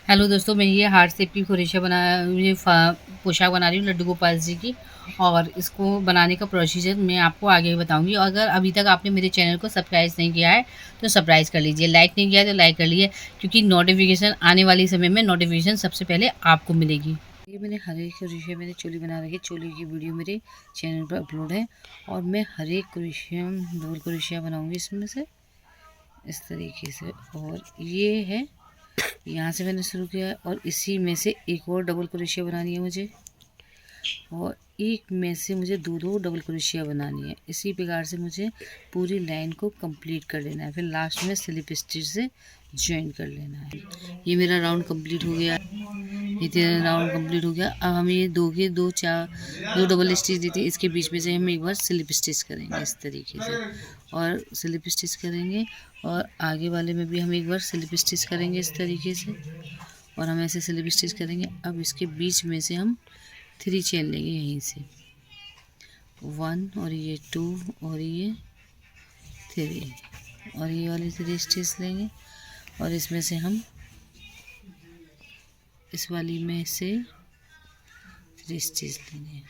Hello दोस्तों, मैं ये हार्ट शेप की क्रोशिया पोशाक बना रही हूँ लड्डू गोपाल जी की। और इसको बनाने का प्रोसीजर मैं आपको आगे बताऊंगी। अगर अभी तक आपने मेरे चैनल को सब्सक्राइब नहीं किया है तो सब्सक्राइब कर लीजिए, लाइक नहीं किया है तो लाइक कर लीजिए, क्योंकि नोटिफिकेशन आने वाले समय में नोटिफिकेशन सबसे पहले आपको मिलेगी। ये मैंने हर एक क्रोशिया मैंने चोली बना रखी है। चोली की वीडियो मेरे चैनल पर अपलोड है और मैं हर एक क्रोशिया डबल क्रोशिया बनाऊँगी इसमें से, इस तरीके से। और ये है, यहाँ से मैंने शुरू किया और इसी में से एक और डबल क्रोशिया बनानी है मुझे, और एक में से मुझे दो डबल क्रोशिया बनानी है। इसी प्रकार से मुझे पूरी लाइन को कंप्लीट कर लेना है, फिर लास्ट में स्लिप स्टिच से ज्वाइन कर लेना है। ये मेरा राउंड कंप्लीट हो गया, ये तेरा राउंड कंप्लीट हो गया। अब हम ये दो डबल स्टिच देते हैं, इसके बीच में से हम एक बार स्लिप स्टिच करेंगे इस तरीके से, और स्लिप स्टिच करेंगे। और आगे वाले में भी हम एक बार स्लिप स्टिच करेंगे इस तरीके से, और हम ऐसे स्लिप स्टिच करेंगे। अब इसके बीच में से हम 3 चेन लेंगे, यहीं से 1 और ये 2 और ये 3, और ये वाले 3 स्टिच लेंगे। और इसमें से हम इस वाली में से 3 स्टिच लेंगे।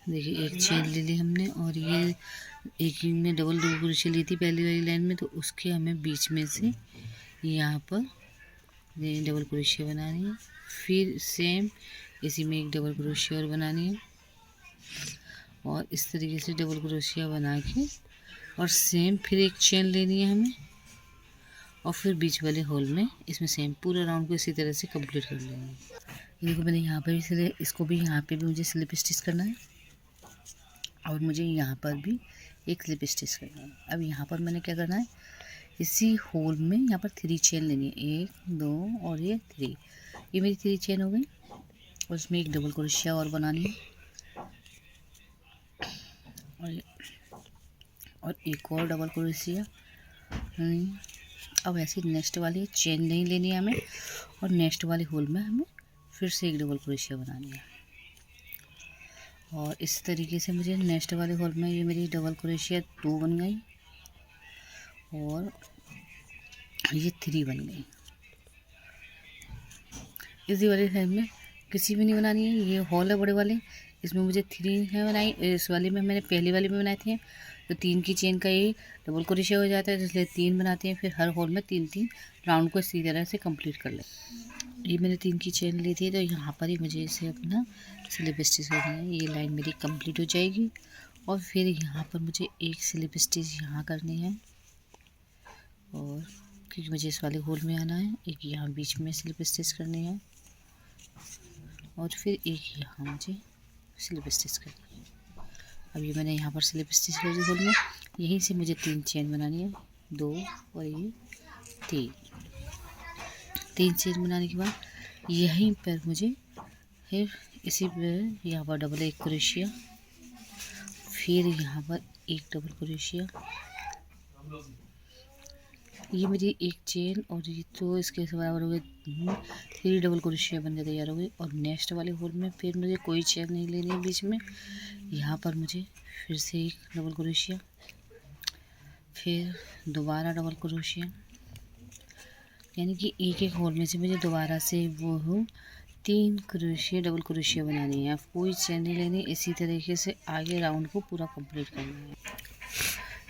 देखिए, एक चेन ले ली हमने, और ये एक ने डबल क्रोशिया ली थी पहली वाली लाइन में, तो उसके हमें बीच में से यहाँ पर ये डबल क्रोशिया बनानी है। फिर सेम इसी में एक डबल क्रोशिया और बनानी है, और इस तरीके से डबल क्रोशिया बना के और सेम फिर एक चेन लेनी है हमें, और फिर बीच वाले होल में इसमें सेम पूरा राउंड को इसी तरह से कंप्लीट कर लेंगे। देखो, मैंने यहाँ पर भी इसको भी यहाँ पे भी मुझे स्लिप स्टिच करना है, और मुझे यहाँ पर भी एक स्लिप स्टिच करना है। अब यहाँ पर मैंने क्या करना है, इसी होल में यहाँ पर 3 चेन लेनी है, 1 2 और ये 3। ये मेरी 3 चेन हो गई, और उसमें एक डबल क्रोशिया और बनानी है, और एक और डबल क्रोशिया। अब ऐसे नेक्स्ट वाली चेन नहीं लेनी है हमें, और नेक्स्ट वाले होल में हमें फिर से एक डबल क्रोशिया बनानी है। और इस तरीके से मुझे नेक्स्ट वाले होल में ये मेरी डबल क्रोशिया 2 बन गई, और ये 3 बन गई। इसी वाले साइड में किसी भी नहीं बनानी है, ये हॉल है बड़े वाले, इसमें मुझे 3 है बनाई। इस वाले में मैंने पहली वाली में बनाए थे, तो 3 की चेन का ये डबल क्रोशिया हो जाता है, इसलिए 3 बनाते हैं। फिर हर होल में 3 राउंड को इसी तरह से कंप्लीट कर ले। ये मैंने 3 की चेन ली थी, तो यहाँ पर ही मुझे इसे अपना स्लिप स्टिच करनी है। ये लाइन मेरी कंप्लीट हो जाएगी, और फिर यहाँ पर मुझे एक स्लिप स्टिच यहाँ करनी है, और क्योंकि मुझे इस वाले होल में आना है, एक यहाँ बीच में स्लिप स्टिच करनी है, और फिर एक यहाँ मुझे स्लिप स्टिच करनी है। अब ये मैंने यहाँ पर स्लिप स्टिच कर दी होल में, यहीं से मुझे 3 चेन बनानी है, 2 और ये 3 चेन बनाने के बाद यहीं पर मुझे फिर इसी पर यहाँ पर डबल एक क्रोशिया, फिर यहाँ पर एक डबल क्रोशिया, ये मेरी एक चेन, और ये तो इसके बराबर हो गए 3 डबल क्रोशिया बनकर तैयार हो गई। और नेक्स्ट वाले होल में फिर मुझे कोई चेन नहीं लेनी है बीच में, यहाँ पर मुझे फिर से एक डबल क्रोशिया, फिर दोबारा डबल क्रोशिया, यानी कि एक एक होल में से मुझे दोबारा से वो 3 क्रोशिया डबल क्रोशिया बनानी है। कोई चेन नहीं लेनी, इसी तरीके से आगे राउंड को पूरा कंप्लीट करना है।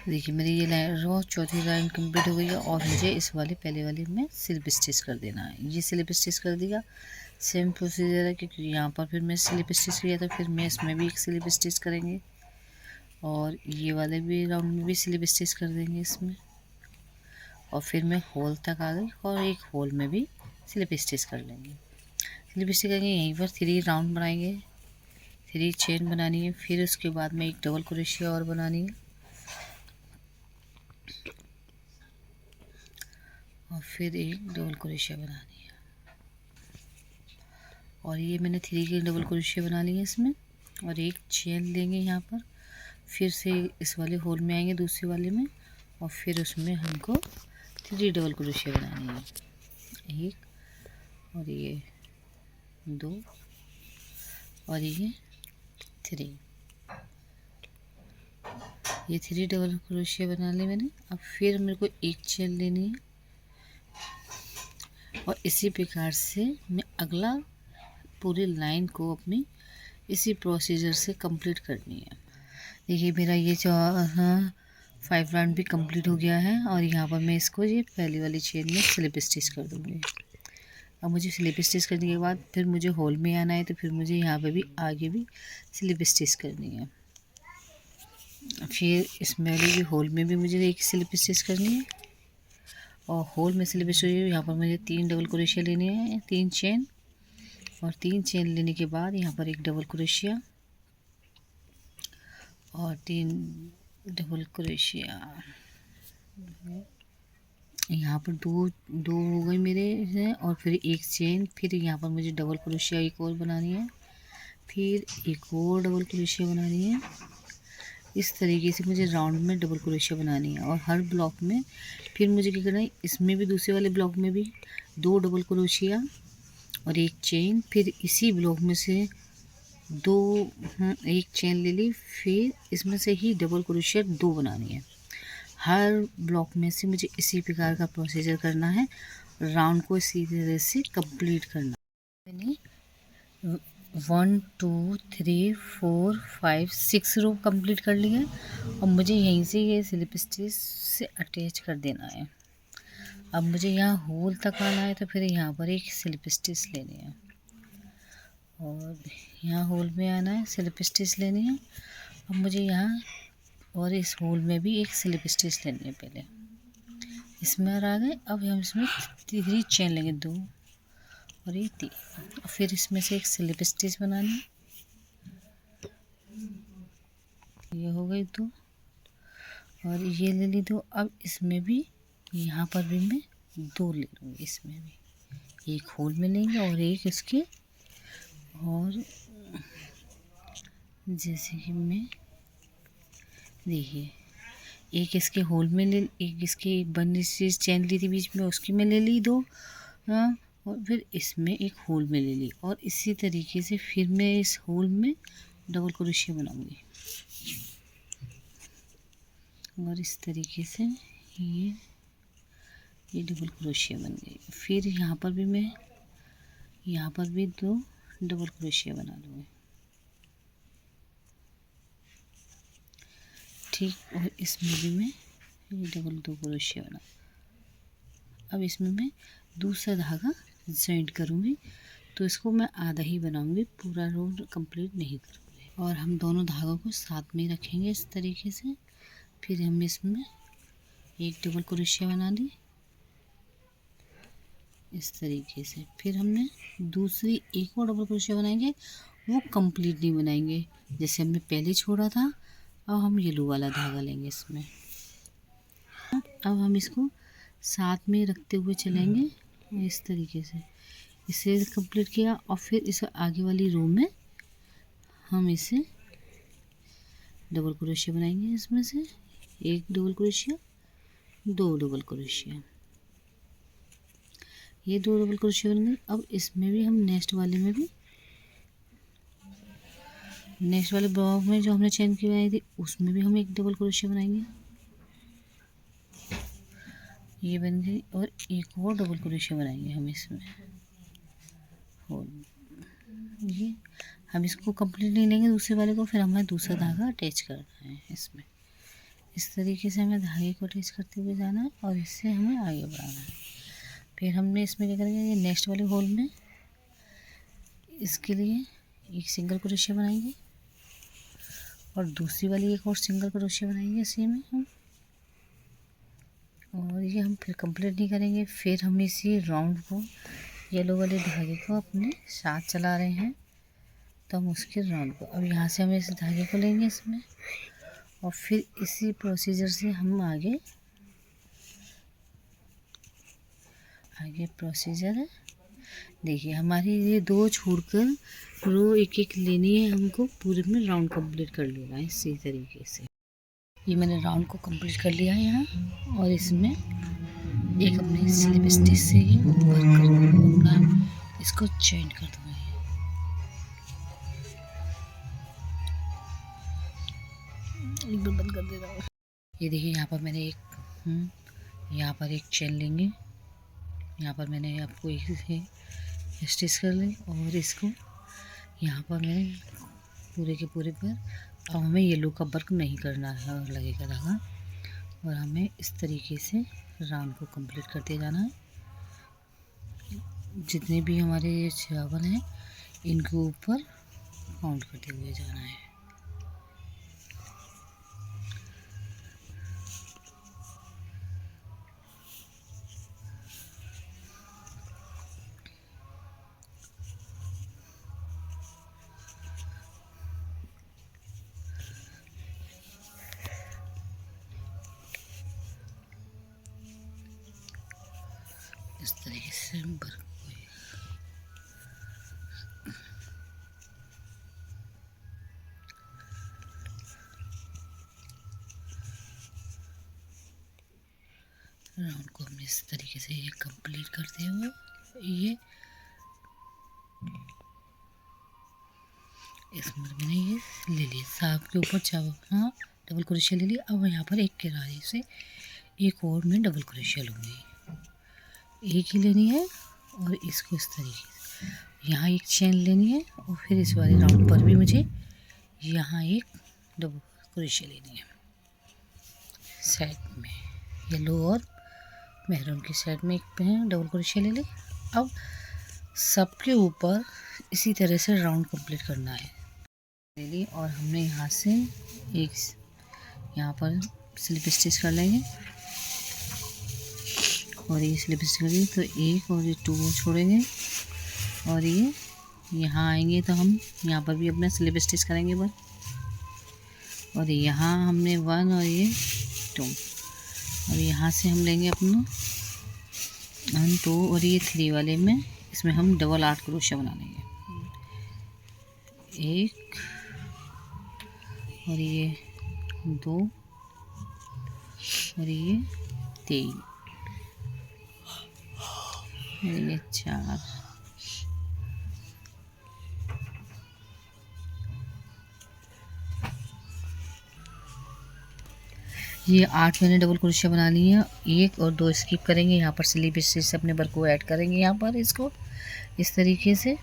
देखिए, मेरी ये लाइन चौथी लाइन कंप्लीट हो गई है, और मुझे इस वाले पहले वाले में स्लिप स्टिच कर देना है। ये स्लिप स्टिच कर दिया, सेम प्रोसीजर है, क्योंकि यहाँ पर फिर मैं स्लिप स्टिच किया था, फिर मैं इसमें भी एक स्लिप स्टिच करेंगे, और ये वाले भी राउंड में भी स्लिप स्टिच कर देंगे इसमें, और फिर मैं होल तक आ गई, और एक होल में भी स्लिप स्टिच कर लेंगे। स्लिप स्टिच करेंगे, यहीं पर 3 राउंड बनाएंगे, 3 चेन बनानी है, फिर उसके बाद में एक डबल क्रोशिया और बनानी है, और फिर एक डबल क्रोशिया बनानी है। और ये मैंने 3 की डबल क्रोशिया बना ली है इसमें, और एक चेन लेंगे यहाँ पर, फिर से इस वाले होल में आएंगे दूसरे वाले में, और फिर उसमें हमको 3 डबल क्रोशिया बनानी है, एक और ये 2 और ये 3। ये 3 डबल क्रोशिया बना ली मैंने। अब फिर मेरे को एक चेन लेनी है और इसी प्रकार से मैं अगला पूरी लाइन को अपनी इसी प्रोसीजर से कंप्लीट करनी है। देखिए मेरा ये जो 5 राउंड भी कंप्लीट हो गया है और यहाँ पर मैं इसको ये पहली वाली चेन में स्लिप स्टिच कर दूँगी। अब मुझे स्लिप स्टिच करने के बाद फिर मुझे होल में आना है, तो फिर मुझे यहाँ पे भी आगे भी स्लिप स्टिच करनी है। फिर इसमें वाली भी होल में भी मुझे एक स्लिप स्टिच करनी है और होल में स्लिप स्टिच यहाँ पर मुझे 3 डबल क्रोशिया लेनी है, 3 चेन, और 3 चेन लेने के बाद यहाँ पर एक डबल क्रोशिया और 3 डबल क्रोशिया। यहाँ पर दो हो गए मेरे हैं और फिर एक चेन। फिर यहाँ पर मुझे डबल क्रोशिया एक और बनानी है, फिर एक और डबल क्रोशिया बनानी है। इस तरीके से मुझे राउंड में डबल क्रोशिया बनानी है और हर ब्लॉक में फिर मुझे क्या करना है, इसमें भी दूसरे वाले ब्लॉक में भी 2 डबल क्रोशिया और एक चेन, फिर इसी ब्लॉक में से एक चेन ले ली, फिर इसमें से ही डबल क्रोशिया 2 बनानी है। हर ब्लॉक में से मुझे इसी प्रकार का प्रोसीजर करना है, राउंड को इसी तरह से कंप्लीट करना। मैंने 1 2 3 4 5 6 रो कंप्लीट कर लिया और मुझे यहीं से ये स्लिप स्टिच से अटैच कर देना है। अब मुझे यहाँ होल तक आना है, तो फिर यहाँ पर एक स्लिप स्टिच लेनी है और यहाँ होल में आना है, स्लिप स्टिच लेनी है। अब मुझे यहाँ और इस होल में भी एक स्लिप स्टिच लेनी है। पहले इसमें और आ गए। अब हम इसमें 3 चेन लेंगे, 2 और ये 3, फिर इसमें से एक स्लिप स्टिच बनानी है। ये हो गई 2 और ये ले ली 2। अब इसमें भी यहाँ पर भी मैं 2 ले लूँगी, इसमें भी एक होल में लेंगे और एक इसके, और जैसे कि मैं देखिए एक इसके होल में ले, एक इसके एक बंद चेन ली थी बीच में, उसकी में ले ली 2, हाँ, और फिर इसमें एक होल में ले ली और इसी तरीके से फिर मैं इस होल में डबल क्रोशिया बनाऊंगी और इस तरीके से ये डबल क्रोशिया बन गई। फिर यहाँ पर भी मैं 2 डबल क्रोशिया बना लूँगी, ठीक, और इसमें भी मैं ये डबल 2 क्रोशिया बना। अब इसमें मैं दूसरा धागा जॉइंट करूँगी, तो इसको मैं आधा ही बनाऊँगी, पूरा रो कंप्लीट नहीं करूँगी। और हम दोनों धागों को साथ में रखेंगे इस तरीके से। फिर हम इसमें एक डबल क्रोशिया बना ली इस तरीके से। फिर हमने दूसरी एक और डबल क्रोशिया बनाएंगे, वो कंप्लीट नहीं बनाएंगे, जैसे हमने पहले छोड़ा था। अब हम येलो वाला धागा लेंगे इसमें। अब हम इसको साथ में रखते हुए चलेंगे इस तरीके से। इसे कंप्लीट किया और फिर इस आगे वाली रो में हम इसे डबल क्रोशिया बनाएंगे। इसमें से एक डबल क्रोशिया, 2 डबल क्रोशिया, ये 2 डबल क्रोशिया बन गए। अब इसमें भी हम नेक्स्ट वाले ब्लॉक में जो हमने चेन की बनाई थी, उसमें भी हम एक डबल क्रोशिया बनाएंगे, ये बन गई, और एक और डबल क्रोशिया बनाएंगे हम इसमें। ये हम इसको कंप्लीट नहीं लेंगे दूसरे वाले को, फिर हमें दूसरा धागा अटैच करना है इसमें। इस तरीके से हमें धागे को अटैच करते हुए जाना है और इससे हमें आगे बढ़ाना है। फिर हमने इसमें क्या करेंगे, ये नेक्स्ट वाले होल में इसके लिए एक सिंगल क्रोशिया बनाएंगे और दूसरी वाली एक और सिंगल क्रोशिया बनाएंगे इसी में हम, और ये हम फिर कंप्लीट नहीं करेंगे। फिर हम इसी राउंड को, येलो वाले धागे को अपने साथ चला रहे हैं, तो हम उसके राउंड को, अब यहाँ से हम इस धागे को लेंगे इसमें और फिर इसी प्रोसीजर से हम आगे प्रोसीजर है। देखिए हमारी ये 2 छोड़कर रो एक लेनी है हमको, पूरे में राउंड कंप्लीट कर लेना है इसी तरीके से। ये मैंने राउंड को कंप्लीट कर लिया है यहाँ, और इसमें एक अपने स्लिप स्टिच से ही ऊपर कर इसको जॉइंट कर दूँगी। एक बार बंद कर दे रहा हूँ। ये देखिए यहाँ पर मैंने यहाँ पर एक चेन लेंगे। यहाँ पर मैंने आपको एक स्टिच कर ली और इसको यहाँ पर मैंने पूरे के पूरे पर। अब हमें येलो का वर्क नहीं करना है और लगेगा धागा, और हमें इस तरीके से राउंड को कंप्लीट करते जाना है। जितने भी हमारे ये चावल हैं इनके ऊपर काउंट करते हुए जाना है। इस तरीके से वर्क राउंड को हमने इस तरीके से ये कंप्लीट करते हुए ये इसमें मैंने ये ले लिया सांप के ऊपर चावल, हाँ डबल क्रोशिया ले लिया। अब यहाँ पर एक किनारे से एक और मैं डबल क्रोशिया लूँगी, एक ही लेनी है और इसको इस तरीके से यहाँ एक चेन लेनी है और फिर इस वाले राउंड पर भी मुझे यहाँ एक डबल क्रोशिया लेनी है। साइड में येलो और मैरून की साइड में एक डबल क्रोशिया ले ली। अब सबके ऊपर इसी तरह से राउंड कंप्लीट करना है ले ली, और हमने यहाँ से एक यहाँ पर स्लिप स्टिच कर लेंगे और ये स्लिप स्टिच करेंगे तो एक और ये 2 छोड़ेंगे और ये यहाँ आएंगे तो हम यहाँ पर भी अपना स्लिप स्टिच करेंगे बस, और यहाँ हमने 1 और ये 2 और यहाँ से हम लेंगे अपना 1 2 और ये 3 वाले में इसमें हम डबल 8 क्रोशिया बना लेंगे। एक और ये 2 और ये 3 और ये 4 ये 8 मैंने डबल क्रोशिया बना ली है। 1 और 2 स्किप करेंगे, यहाँ पर स्लिप स्टिच से अपने वर्क को ऐड करेंगे यहाँ पर इसको इस तरीके से।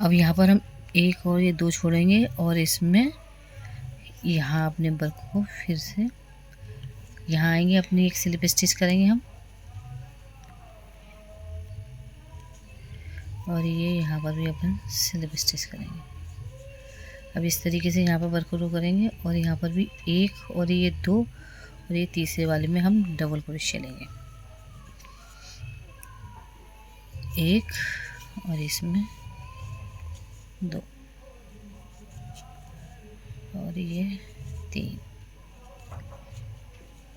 अब यहाँ पर हम 1 और ये 2 छोड़ेंगे और इसमें यहाँ अपने वर्क को फिर से यहाँ आएंगे, अपनी एक स्लिप स्टिच करेंगे हम और ये यहाँ पर भी अपन स्लिप स्टिच करेंगे। अब इस तरीके से यहाँ पर वर्क को करेंगे और यहाँ पर भी 1 और ये 2 और ये तीसरे वाले में हम डबल क्रोशिया लेंगे, 1 और इसमें 2 और ये 3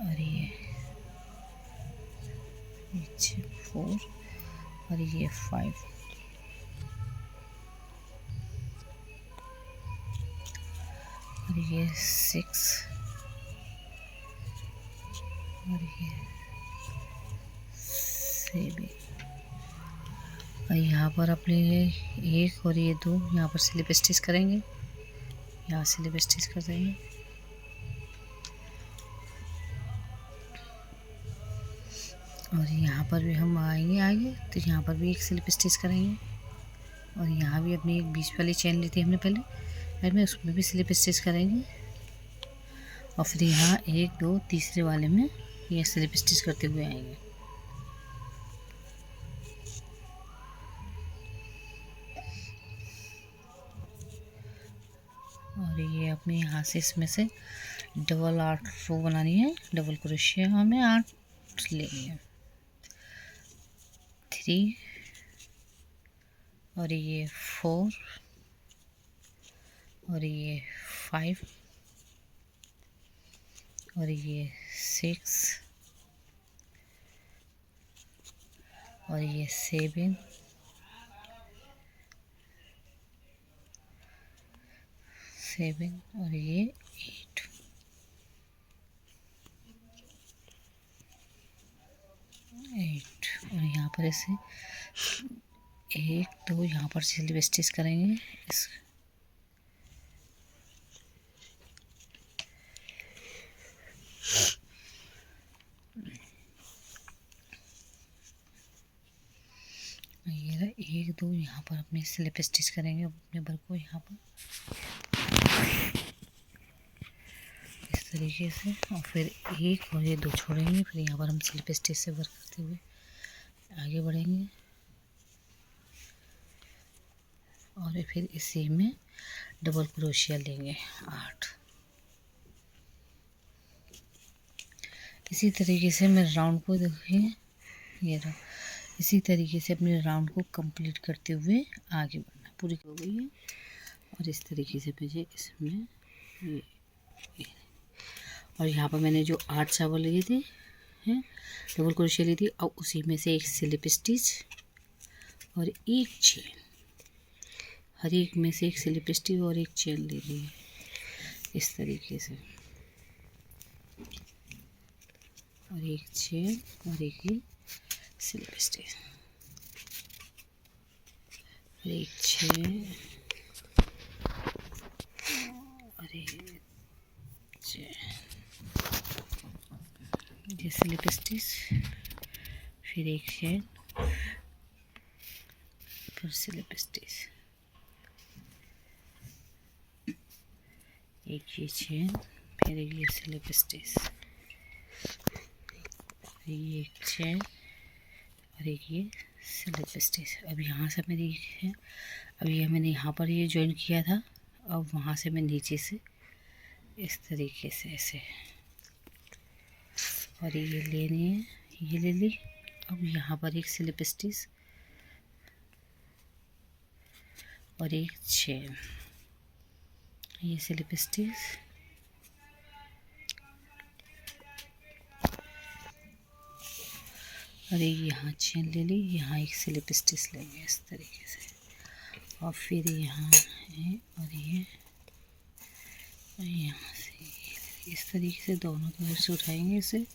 और ये 4 और ये 5 और ये 6 और ये 7 और यहाँ पर अपने ये 1 और ये 2 यहाँ पर स्लिप स्टिच करेंगे, यहाँ स्लिप स्टिच कर देंगे और यहाँ पर भी हम आएंगे आगे तो यहाँ पर भी एक स्लिप स्टिच करेंगे और यहाँ भी अपनी एक बीच वाली चेन ली थी हमने पहले में उसमें भी स्लिप स्टिच करेंगे और फिर यहाँ 1 2 तीसरे वाले में ये स्लिप स्टिच करते हुए आएंगे। और ये अपने यहाँ से इसमें से डबल 8 रो बनानी है, डबल क्रोशिया हमें 8 लेनी है, 3 और ये 4 और ये 5 और ये 6 और ये 7 और ये 8 और यहाँ पर ऐसे 1 2 यहाँ पर स्लिप स्टिच करेंगे ये रहा, 1 2 यहाँ पर अपने स्लिप स्टिच करेंगे अपने वर्क को यहाँ पर इस तरीके से, और फिर 1 और ये 2 छोड़ेंगे, फिर यहाँ पर हम स्लिप स्टिच से वर्क करते हुए आगे बढ़ेंगे। और फिर इसी में डबल क्रोशिया लेंगे 8। इसी तरीके से मैं राउंड को देखिए, ये रहा, इसी तरीके से अपने राउंड को कंप्लीट करते हुए आगे बढ़ना। पूरी हो गई है। और इस तरीके से मुझे इसमें ये और यहाँ पर मैंने जो 8 चावल लिए थे हैं, डबल क्रोशिया ली थी, और उसी में से एक स्लिप स्टिच और एक चेन, हर एक में से एक स्लिप स्टिच और एक चेन ले ली है इस तरीके से, और एक चेन और एक ही स्लिप स्टिच और एक चेन और एक चेन, ये स्लिप स्टिच, फिर एक चेन, फिर स्लिप स्टिच, एक ये चेन, फिर एक ये स्लिप स्टिच, ये एक चेन और एक ये स्लिप स्टिच। अब यहाँ से मेरी है, अब ये मैंने यहाँ पर ये जॉइन किया था, अब वहाँ से मैं नीचे से इस तरीके से ऐसे, और ये लेनी है, ये ले ली। अब यहाँ पर एक स्लिप स्टिच और एक चेन, ये स्लिप स्टिच और एक यहाँ चेन ले ली, यहाँ एक स्लिप स्टिच लेंगे इस तरीके से, और फिर यहाँ है और ये यहाँ से इस तरीके से दोनों तरफ से उठाएंगे इसे,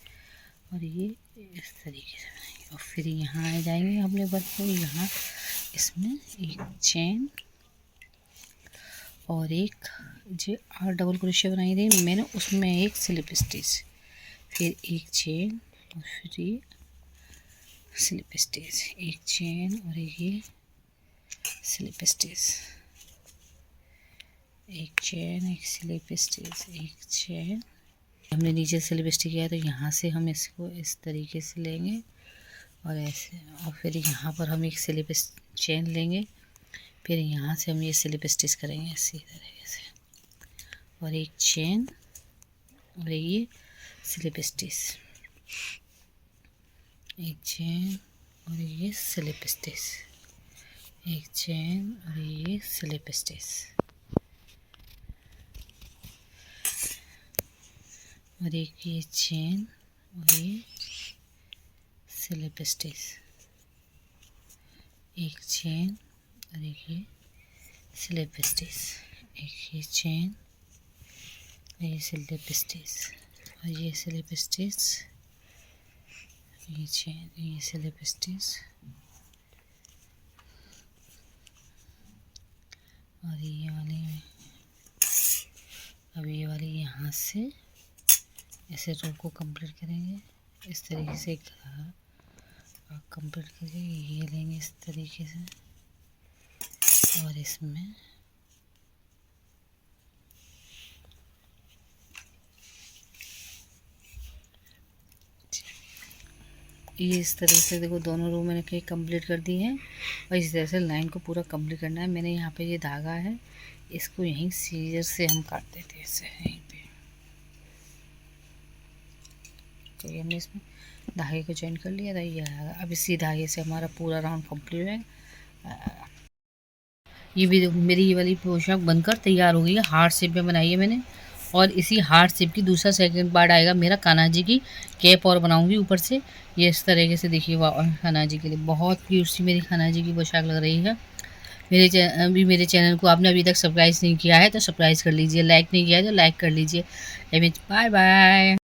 और ये इस तरीके से बनाएंगे, और फिर यहाँ आ जाएंगे अपने वर्क को। यहाँ इसमें एक चेन और एक जो 8 डबल क्रोशिया बनाई थी मैंने, उसमें एक स्लिप स्टिच, फिर एक चेन और फिर ये स्लिप स्टिच, एक चेन और एक ये स्लिप स्टिच, एक चेन, एक स्लिप स्टिच, एक चेन। हमने नीचे स्लिप स्टिच किया तो यहाँ से हम इसको इस तरीके से लेंगे और ऐसे, और फिर यहाँ पर हम एक स्लिप चेन लेंगे, फिर यहाँ से हम ये स्लिप स्टिच करेंगे इसी तरीके से, और एक चेन और ये स्लिप स्टिच, एक चेन और ये स्लिप स्टिच, एक चेन और ये स्लिप स्टिच, और एक ये चेन और ये स्लिप स्टिच, एक चेन और एक ये स्लिप स्टिच, एक ये चेन और ये स्लिप स्टिच, और ये स्लिप स्टिच, ये चेन, ये स्लिप स्टिच, और ये वाली, अब ये वाली यहाँ से ऐसे रो को कंप्लीट करेंगे इस तरीके से, एक कंप्लीट करके ये लेंगे इस तरीके से, और इसमें ये इस तरह से देखो दोनों रो मैंने कहीं कंप्लीट कर दी है, और इस तरह से लाइन को पूरा कंप्लीट करना है। मैंने यहाँ पे ये धागा है, इसको यहीं सीजर से हम काट देते हैं ऐसे यहीं पे, तो ये हमने इसमें धागे को जॉइन कर लिया था। ये अब इसी धागे से हमारा पूरा राउंड कंप्लीट है। ये भी मेरी ये वाली पोशाक बनकर तैयार हो गई है। हार्ट शेप में बनाई है मैंने, और इसी हार्ट शेप की दूसरा सेकंड पार्ट आएगा मेरा कान्हा जी की कैप और बनाऊंगी ऊपर से। ये इस तरीके से देखिए, कान्हा जी के लिए बहुत क्यूट सी मेरी कान्हा जी की पोशाक लग रही है। मेरे चैनल को आपने अभी तक सब्सक्राइब नहीं किया है तो सब्सक्राइब कर लीजिए, लाइक नहीं किया है तो लाइक कर लीजिए। Bye bye.